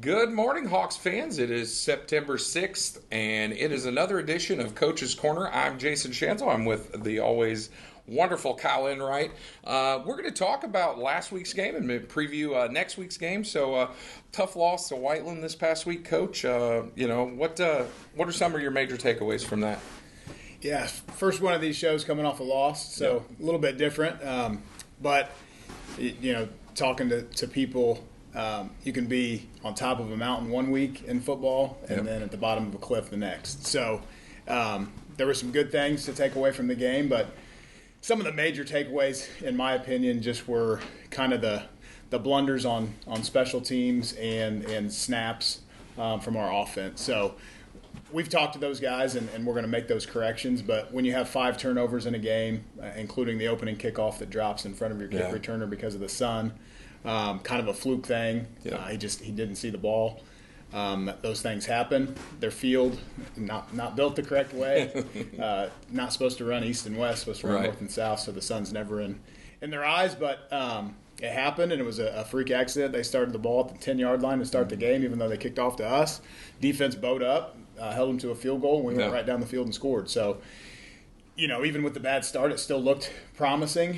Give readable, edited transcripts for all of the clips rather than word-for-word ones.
Good morning, Hawks fans. It is September 6th, and it is another edition of Coach's Corner. I'm Jason Schanzel. I'm with the always wonderful Coach Enright. We're going to talk about last week's game and preview next week's game. So, tough loss to Whiteland this past week, Coach. What are some of your major takeaways from that? Yeah, first one of these shows coming off a loss, so a little bit different. But talking to people, you can be on top of a mountain one week in football and then at the bottom of a cliff the next. So there were some good things to take away from the game, but some of the major takeaways, in my opinion, just were kind of the blunders on special teams and snaps from our offense. So we've talked to those guys, and we're going to make those corrections. But when you have 5 turnovers in a game, including the opening kickoff that drops in front of your kick returner because of the sun, kind of a fluke thing. He didn't see the ball. Those things happen. Their field not built the correct way. Not supposed to run east and west. Supposed to run north and south. So the sun's never in their eyes. But it happened, and it was a freak accident. They started the ball at the 10-yard line to start the game, even though they kicked off to us. Defense bowed up, held them to a field goal, and we went right down the field and scored. So, even with the bad start, it still looked promising.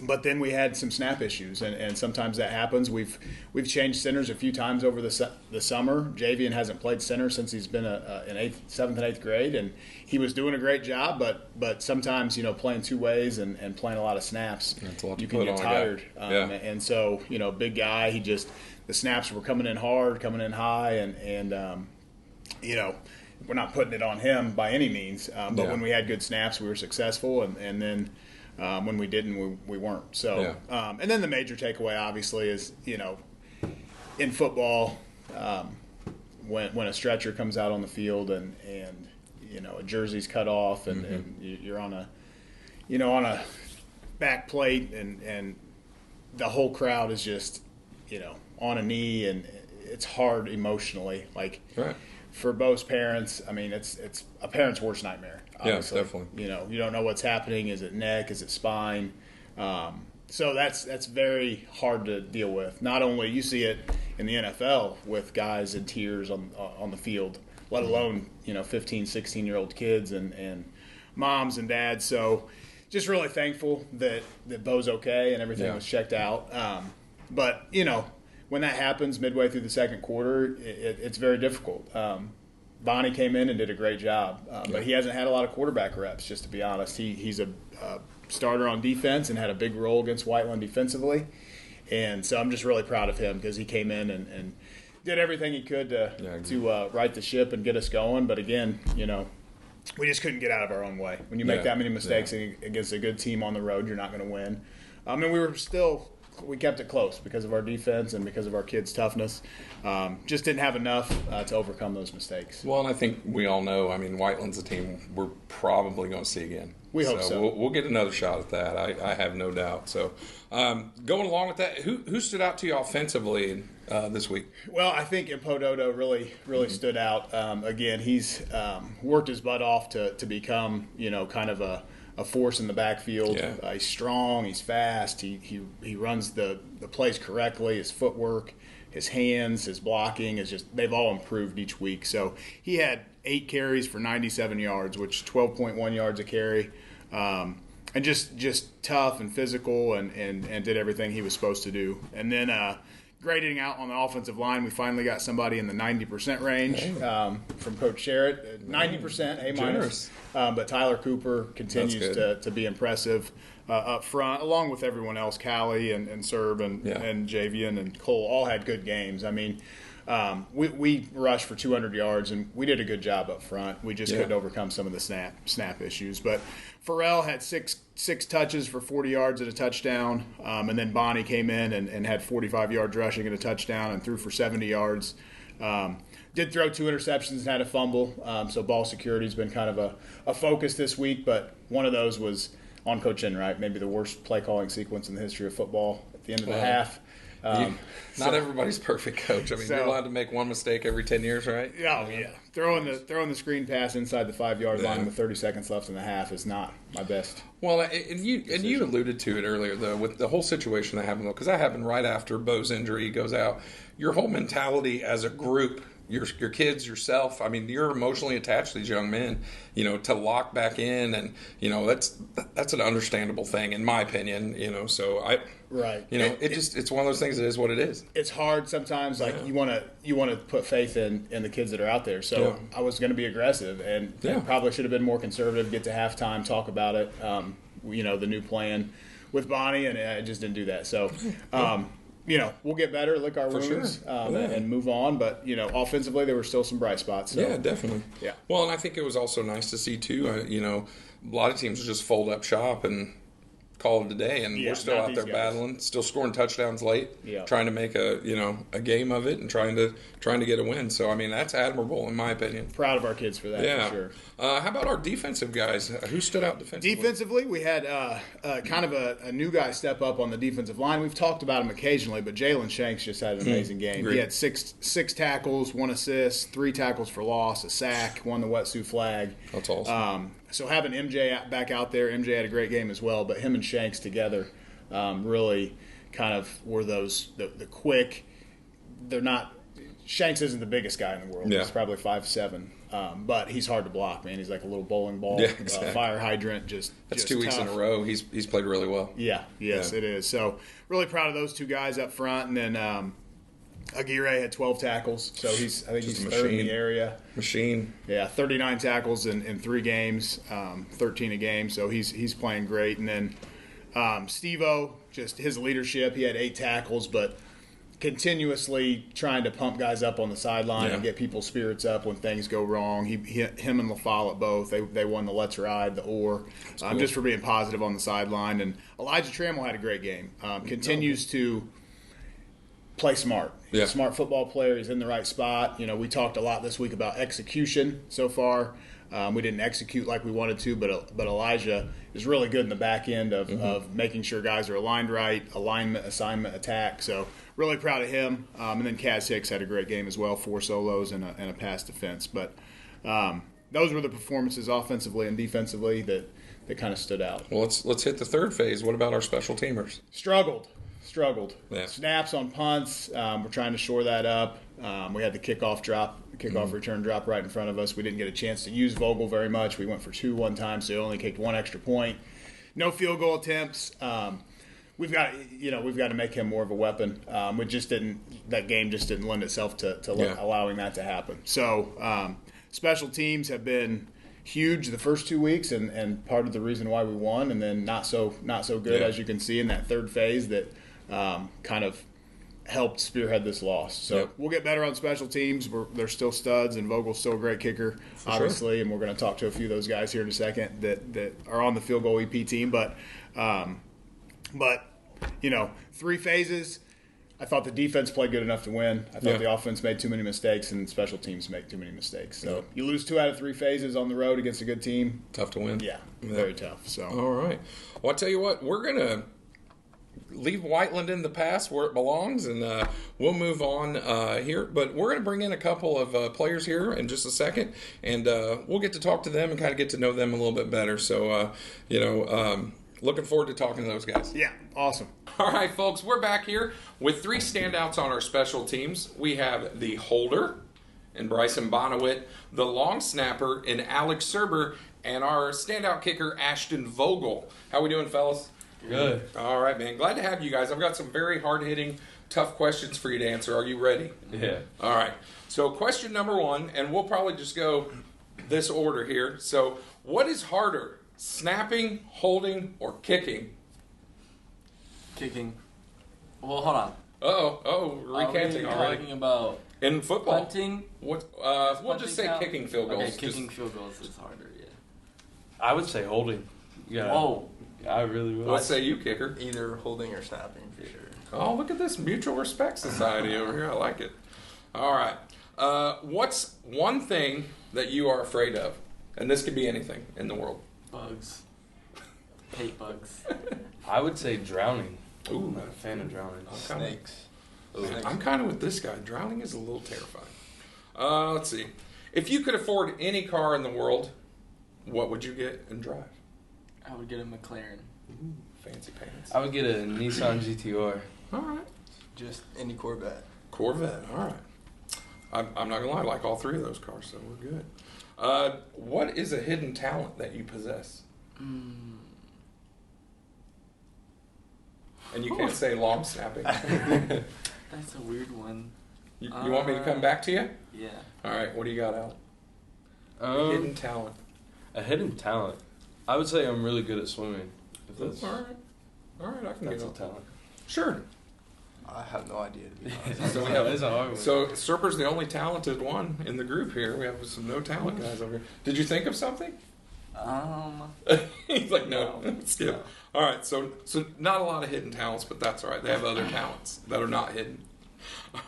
But then we had some snap issues, and sometimes that happens. We've changed centers a few times over the summer. Javian hasn't played center since he's been in 7th and 8th grade, and he was doing a great job. But sometimes playing two ways and playing a lot of snaps, you can get tired. And so big guy, the snaps were coming in hard, coming in high, and we're not putting it on him by any means. But when we had good snaps, we were successful, and then. When we didn't, we weren't. So, and then the major takeaway, obviously, is in football, when a stretcher comes out on the field and a jersey's cut off and you're on a back plate and the whole crowd is just on a knee, and it's hard emotionally. For both parents, I mean, it's a parent's worst nightmare. Obviously. Yeah, definitely. You don't know what's happening. Is it neck? Is it spine? So that's very hard to deal with. Not only you see it in the NFL with guys in tears on the field, let alone 15, 16-year-old kids and moms and dads. So just really thankful that Bo's okay and everything was checked out. But when that happens midway through the second quarter, it's very difficult. Bonnie came in and did a great job, but he hasn't had a lot of quarterback reps, just to be honest. He's a starter on defense and had a big role against Whiteland defensively. And so I'm just really proud of him because he came in and did everything he could to right the ship and get us going. But again, we just couldn't get out of our own way. When you make that many mistakes against a good team on the road, you're not going to win. We kept it close because of our defense and because of our kids' toughness. Just didn't have enough to overcome those mistakes. Well, and I think we all know, Whiteland's a team we're probably going to see again. We hope so. We'll get another shot at that. I have no doubt. So going along with that, who stood out to you offensively this week? Well, I think Impododo really stood out. Again, he's worked his butt off to become, kind of a force in the backfield. He's strong, he's fast, he runs the plays correctly, his footwork, his hands, his blocking they've all improved each week. So he had 8 carries for 97 yards, which 12.1 yards a carry. And just tough and physical and did everything he was supposed to do. And then grading out on the offensive line, we finally got somebody in the 90% range from Coach Sherritt. 90%, A-minus. But Tyler Cooper continues to be impressive up front, along with everyone else. Callie and Surb and Javian and Cole all had good games. We rushed for 200 yards, and we did a good job up front. We just couldn't overcome some of the snap issues. But Farrell had six touches for 40 yards and a touchdown, and then Bonnie came in and had 45 yards rushing and a touchdown and threw for 70 yards. Did throw 2 interceptions and had a fumble, so ball security has been kind of a focus this week, but one of those was on Coach Enright, maybe the worst play calling sequence in the history of football at the end of the half. Not everybody's perfect, Coach. I mean, you're allowed to make one mistake every 10 years, right? Oh, yeah. Throwing the screen pass inside the 5-yard line with 30 seconds left in the half is not my best. Well, and you alluded to it earlier, though, with the whole situation that happened, because that happened right after Bo's injury. He goes out. Your whole mentality as a group, your kids, yourself, I mean, you're emotionally attached to these young men, to lock back in, and, that's an understandable thing, in my opinion, so Right. It's one of those things. It is what it is. It's hard sometimes. Like you want to put faith in the kids that are out there. So I was going to be aggressive and probably should have been more conservative. Get to halftime, talk about it. The new plan with Bonnie, and I just didn't do that. So. We'll get better, lick our wounds, and move on. But, offensively, there were still some bright spots. So. Yeah, definitely. Yeah. Well, and I think it was also nice to see, too, a lot of teams just fold up shop and call it a day, and we're still out there battling, still scoring touchdowns late, trying to make a game of it and trying to get a win. So I mean, that's admirable in my opinion. Proud of our kids for that, for sure. How about our defensive guys? Who stood out defensively? Defensively, we had kind of a new guy step up on the defensive line. We've talked about him occasionally, but Jalen Shanks just had an amazing game. Great. He had six tackles, 1 assist, 3 tackles for loss, a sack, won the wetsuit flag. That's awesome. So having MJ back out there, MJ had a great game as well, but him and Shanks together really kind of were those the quick. They're not. Shanks isn't the biggest guy in the world. He's probably 5'7", but he's hard to block, man. He's like a little bowling ball, fire hydrant. That's 2 weeks tough. in a row. He's played really well. It is. So really proud of those two guys up front, and then. Aguirre had 12 tackles, so he's third in the area. Machine. Yeah, 39 tackles in 3 games, 13 a game, so he's playing great. And then Steve-O, just his leadership, he had 8 tackles, but continuously trying to pump guys up on the sideline and get people's spirits up when things go wrong. Him and LaFollette both, they won the Let's Ride, the Or, cool. Just for being positive on the sideline. And Elijah Trammell had a great game. Continues to play smart. He's a smart football player. He's in the right spot. We talked a lot this week about execution so far. We didn't execute like we wanted to, but Elijah is really good in the back end of making sure guys are aligned right, alignment, assignment, attack. So really proud of him. And then Kaz Hicks had a great game as well, 4 solos and a pass defense. But those were the performances offensively and defensively that kind of stood out. Well, let's hit the third phase. What about our special teamers? Struggled. Yeah. Snaps on punts. We're trying to shore that up. We had the kickoff return drop right in front of us. We didn't get a chance to use Vogel very much. We went for 2 one time, so he only kicked 1 extra point. No field goal attempts. We've got to make him more of a weapon. That game just didn't lend itself to allowing that to happen. So special teams have been huge the first 2 weeks, and part of the reason why we won, and then not so good as you can see in that third phase that kind of helped spearhead this loss. So we'll get better on special teams. They're still studs, and Vogel's still a great kicker, obviously, and we're going to talk to a few of those guys here in a second that are on the field goal EP team. But 3 phases. I thought the defense played good enough to win. I thought the offense made too many mistakes, and special teams make too many mistakes. So you lose 2 out of 3 phases on the road against a good team. Tough to win. Yeah, very tough. So all right. Well, I'll tell you what, we're going to leave Whiteland in the past where it belongs, and we'll move on here. But we're going to bring in a couple of players here in just a second, and we'll get to talk to them and kind of get to know them a little bit better. So, looking forward to talking to those guys. Yeah, awesome. All right, folks, we're back here with 3 standouts on our special teams. We have the holder in Brycen Bonawitt, the long snapper in Alec Surber, and our standout kicker, Ashton Vogel. How we doing, fellas? Good. All right, man. Glad to have you guys. I've got some very hard-hitting, tough questions for you to answer. Are you ready? Yeah. All right. So question number 1, and we'll probably just go this order here. So what is harder, snapping, holding, or kicking? Kicking. Well, hold on. Recanting Are we talking about in football? punting? What? We'll just say count? kicking field goals. Okay, kicking field goals is harder, yeah. I would say holding. Yeah. Whoa. I really would. What say you, kicker? Either holding or snapping for sure. Oh, look at this mutual respect society over here. I like it. All right. What's one thing that you are afraid of? And this could be anything in the world. Bugs. Hate bugs. I would say drowning. Ooh. I'm not a fan of drowning. Snakes. I'm kind of with this guy. Drowning is a little terrifying. Let's see. If you could afford any car in the world, what would you get and drive? I would get a McLaren. Ooh, fancy pants. I would get a Nissan GTR. All right. Just any Corvette. Corvette. All right. I'm not going to lie. I like all three of those cars, so we're good. What is a hidden talent that you possess? And you can't say long snapping. That's a weird one. You want me to come back to you? Yeah. All right. What do you got, Alec? Hidden talent. A hidden talent. I would say I'm really good at swimming. If that's, All right. I can that's get a on. talent. Sure. I have no idea, to be honest. So we have, That's a hard one. so Surber's the only talented one in the group here. We have some no talent guys over here. Did you think of something? He's like, no, skip. All right, so not a lot of hidden talents, but that's all right. They have other talents that are not hidden.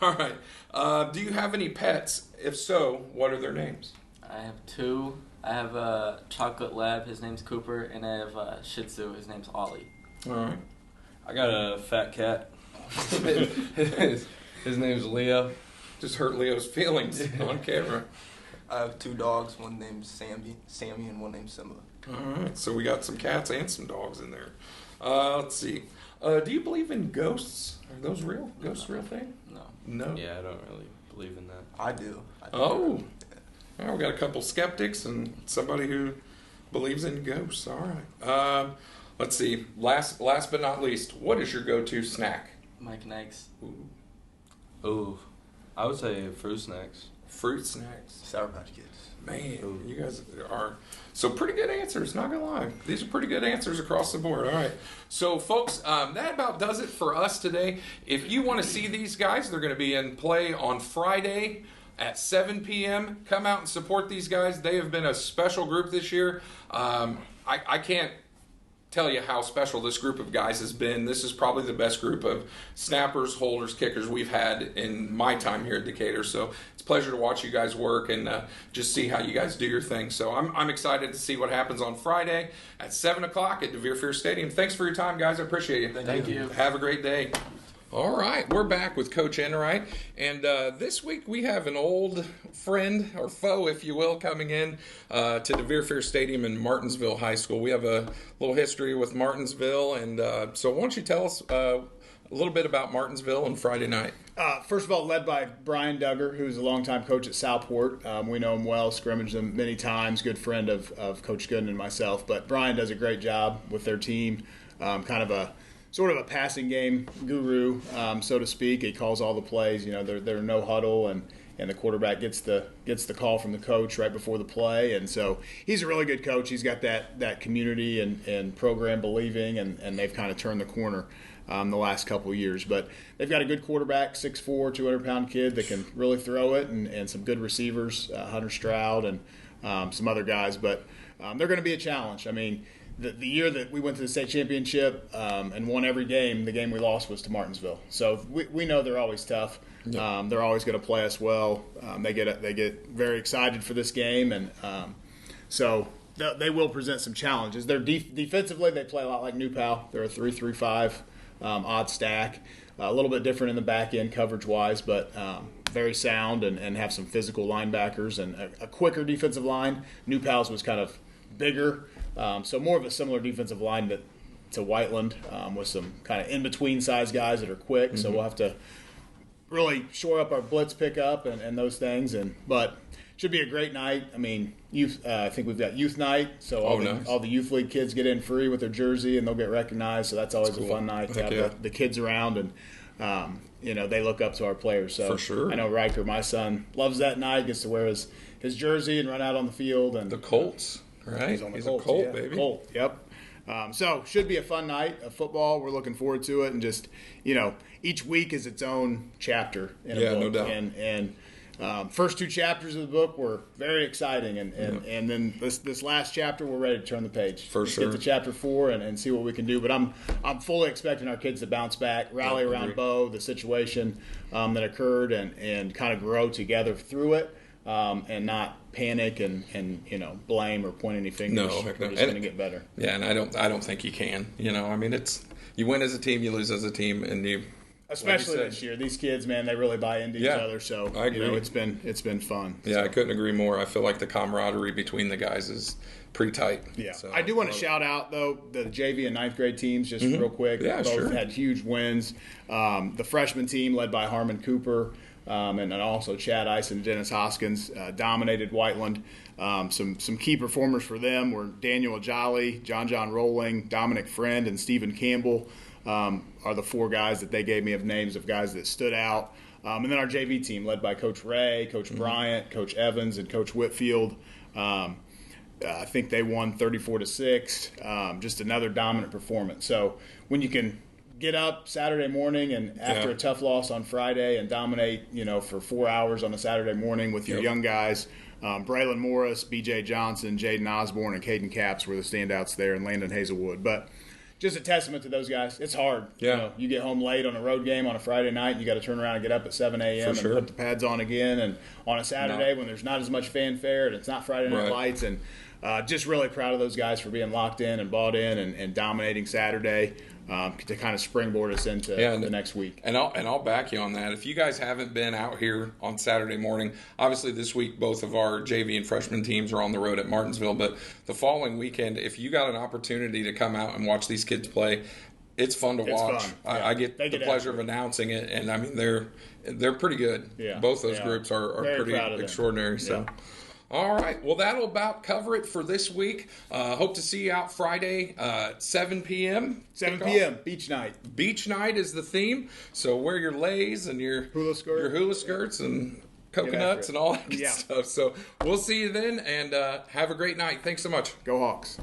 All right. Do you have any pets? If so, what are their names? I have two. I have a chocolate lab. His name's Cooper, and I have a Shih Tzu. His name's Ollie. All right. I got a fat cat. his name's Leo. Just hurt Leo's feelings on camera. I have two dogs, one named Sammy, and one named Simba. All right, so we got some cats and some dogs in there. Let's see. Do you believe in ghosts? Are those real? Ghosts real thing? No. No. Yeah, I don't really believe in that. I do. Oh. Well, we got a couple skeptics and somebody who believes in ghosts. All right. Let's see. Last but not least, what is your go-to snack? Mike Nikes. Ooh, I would say fruit snacks. Fruit snacks. Sour Patch Kids. Man, you guys are so pretty good answers, not gonna lie. These are pretty good answers across the board. All right. So, folks, that about does it for us today. If you want to see these guys, they're going to be in play on Friday at 7 p.m. Come out and support these guys. They have been a special group this year. I can't tell you how special this group of guys has been. This is probably the best group of snappers, holders, kickers we've had in my time here at Decatur. So it's a pleasure to watch you guys work and just see how you guys do your thing. So I'm excited to see what happens on Friday at 7 o'clock at DeVere Fair Stadium. Thanks for your time, guys. I appreciate you. Thank you. Have a great day. All right, we're back with Coach Enright, and this week we have an old friend, or foe, if you will, coming in to DeVere Fair Stadium in Martinsville High School. We have a little history with Martinsville, and so why don't you tell us a little bit about Martinsville and Friday night? First of all, led by Brian Duggar, who's a longtime coach at Southport. We know him well, scrimmaged him many times, good friend of Coach Gooden and myself. But Brian does a great job with their team, kind of a sort of a passing game guru, so to speak. He calls all the plays. You know, they're no huddle, and the quarterback gets the call from the coach right before the play. And so he's a really good coach. He's got that community and program believing, and they've kind of turned the corner the last couple of years. But they've got a good quarterback, 6'4", 200-pound kid that can really throw it, and some good receivers, Hunter Stroud and some other guys. But they're going to be a challenge. I mean, the year that we went to the state championship and won every game, the game we lost was to Martinsville. So we know they're always tough. Yep. They're always going to play us well. They get very excited for this game, and so they will present some challenges. They're defensively, they play a lot like New Pal. They're a 3-3-5 odd stack, a little bit different in the back end coverage wise, but very sound and have some physical linebackers and a quicker defensive line. New Pal's was kind of bigger. So more of a similar defensive line to Whiteland with some kind of in-between size guys that are quick. Mm-hmm. So we'll have to really shore up our blitz pickup and those things. But should be a great night. I mean, youth. I think we've got youth night. So all the youth league kids get in free with their jersey and they'll get recognized. So that's always a fun night to have the kids around and they look up to our players. So for sure. I know Riker, my son, loves that night. Gets to wear his jersey and run out on the field. And the Colts. Right, he's a Colt, baby. Colt, yep. So should be a fun night of football. We're looking forward to it, and just each week is its own chapter in a book. No doubt. And first two chapters of the book were very exciting, and then this last chapter we're ready to turn the page. Let's get to chapter 4 and see what we can do. But I'm fully expecting our kids to bounce back, rally around Bo, the situation that occurred, and kind of grow together through it. And not panic and blame or point any fingers. No, we're just going to get better. Yeah, and I don't think you can. I mean, you win as a team, you lose as a team, and you Especially like this year, these kids, man, they really buy into each other. So I agree. it's been fun. Yeah, so. I couldn't agree more. I feel like the camaraderie between the guys is pretty tight. Yeah, so, I do want to shout out though the JV and 9th grade teams just real quick. Yeah, both sure. had huge wins. The freshman team led by Harmon Cooper and then also Chad Ice and Dennis Hoskins dominated Whiteland. Some key performers for them were Daniel Ajali, John Rolling, Dominic Friend, and Stephen Campbell. Are the 4 guys that they gave me of names of guys that stood out. And then our JV team led by Coach Ray, Coach Bryant, Coach Evans, and Coach Whitfield. I think they won 34-6. Just another dominant performance. So when you can get up Saturday morning and after a tough loss on Friday and dominate, for 4 hours on a Saturday morning with your young guys, Braylon Morris, B.J. Johnson, Jaden Osborne, and Caden Capps were the standouts there, and Landon Hazelwood. But just a testament to those guys. It's hard. Yeah. You get home late on a road game on a Friday night, and you got to turn around and get up at 7 a.m. and put the pads on again. And on a Saturday when there's not as much fanfare and it's not Friday Night Lights. And just really proud of those guys for being locked in and bought in and dominating Saturday to kind of springboard us into the next week. And I'll back you on that. If you guys haven't been out here on Saturday morning, obviously this week both of our JV and freshman teams are on the road at Martinsville, but the following weekend, if you got an opportunity to come out and watch these kids play, it's fun to watch. Fun. Yeah. I get the pleasure of announcing it, and I mean they're pretty good. Yeah. Both those groups are pretty extraordinary. So. All right. Well, that'll about cover it for this week. Hope to see you out Friday, 7 p.m. 7 p.m. Beach night. Beach night is the theme. So wear your lays and your hula skirts and coconuts and all that good stuff. So we'll see you then, and have a great night. Thanks so much. Go Hawks.